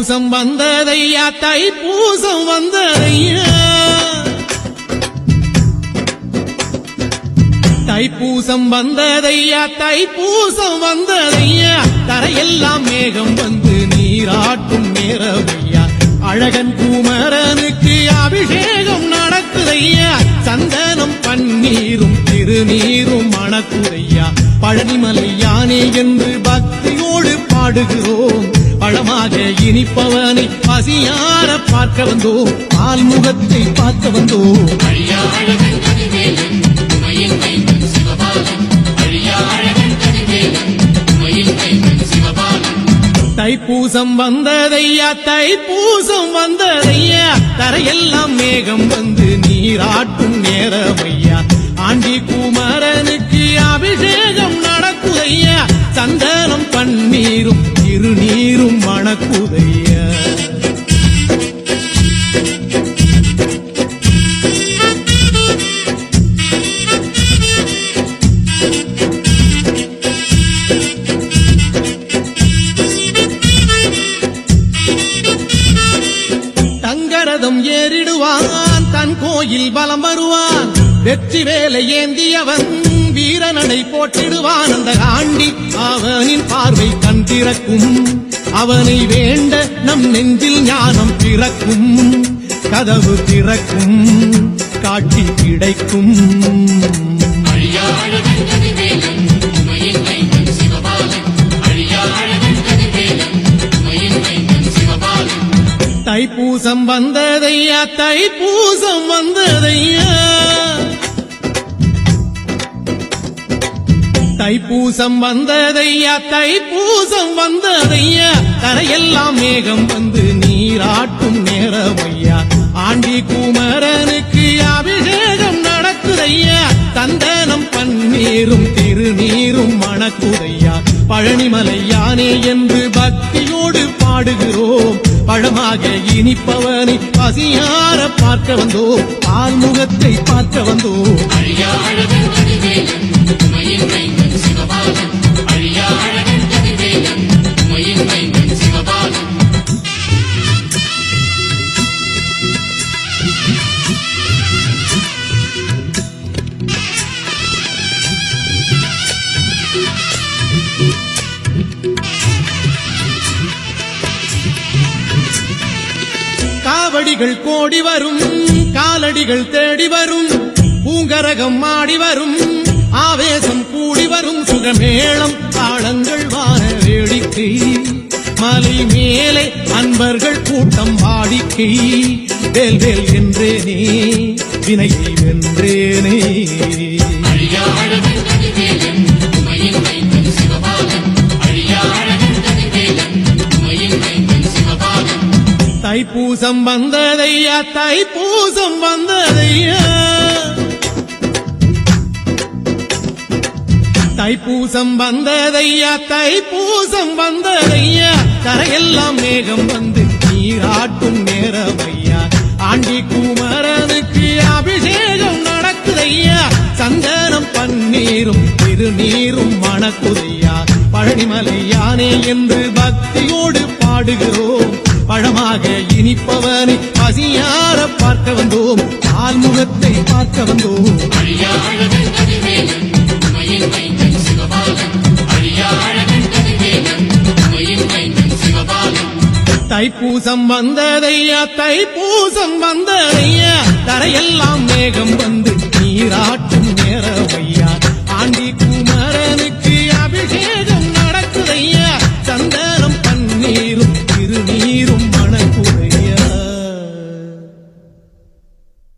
தைப்பூசம் வந்ததையா தைப்பூசம் வந்ததையா தைப்பூசம் வந்ததையா தைப்பூசம் வந்ததையா தரையெல்லாம் மேகம் வந்து நீராட்டும் நேரவையா அழகன் குமரனுக்கு அபிஷேகம் நடக்குதையா சந்தனம் பன்னீரும் திருநீரும் மணக்குதையா பழனிமலை யானே என்று பக்தியோடு பாடுகிறோம் பழமாக இனிப்பவனை பசியார பார்க்க வந்தோம் ஆல்முகத்தை பார்க்க வந்தோம் தைப்பூசம் வந்ததையா தைப்பூசம் வந்ததையா தரையெல்லாம் மேகம் வந்து நீராட்டும் நேரமையா ஆண்டி குமரனுக்கு அபிஷேகம் நடக்குதையா சந்தனம் பன்னீரும் திருநீரும் மணக்குதையா தங்கரதம் ஏறிடுவான் தன் கோயில் பலம் வருவான் வெற்றி வேலை ஏந்தியவன் வீரனடை போட்டிடுவான் அந்த ஆண்டி அவனின் பார்வை கண் திறக்கும் அவனை வேண்ட நம் நெஞ்சில் ஞானம் பிறக்கும் கதவு திறக்கும் காட்சி கிடைக்கும் தைப்பூசம் வந்ததையா தைப்பூசம் வந்ததையா தைப்பூசம் வந்ததையா தைப்பூசம் வந்ததையா தரையெல்லாம் மேகம் வந்து நீராட்டும் நேரமையா ஆண்டி குமரனுக்கு அபிஷேகம் நடக்குதையா சந்தனம் பன்னீரும் திருநீரும் மணக்குதையா பழனிமலை யானே என்று பக்தியோடு பாடுகிறோம் பழமாக இனிப்பவனை பசியார பார்க்க வந்தோம் ஆல்முகத்தை பார்க்க வந்தோம் காவடிகள் கோடி வரும் காலடிகள் தேடி வரும் பூங்கரகம் ஆடி வரும் ஆவேசம் கூடி வரும் சுகமேளம் தாளங்கள் வார வேடிக்கை மலை மேலே அன்பர்கள் கூட்டம் வாடிக்கை வேல் வேல் என்றேனே வினையை வென்றேனே தைப்பூசம் வந்ததையா தைப்பூசம் வந்ததையா தைப்பூசம் வந்ததையா தைப்பூசம் வந்ததையா கரையெல்லாம் மேகம் வந்து நீராட்டும் நேரமையா ஆண்டி குமரனுக்கு அபிஷேகம் நடக்குதையா சந்தனம் பன்னீரும் திருநீரும் மணக்குதையா பழனிமலை யானே என்று பக்தியோடு பாடுகிறோம் பழமாக இனிப்பவனை பசியார பார்க்க வந்தோம் ஆல்முகத்தை பார்க்க வந்தோம் தைப்பூசம் வந்ததையா தைப்பூசம் வந்ததையா தரையெல்லாம் மேகம் வந்து நீராட்டும் நேரமையா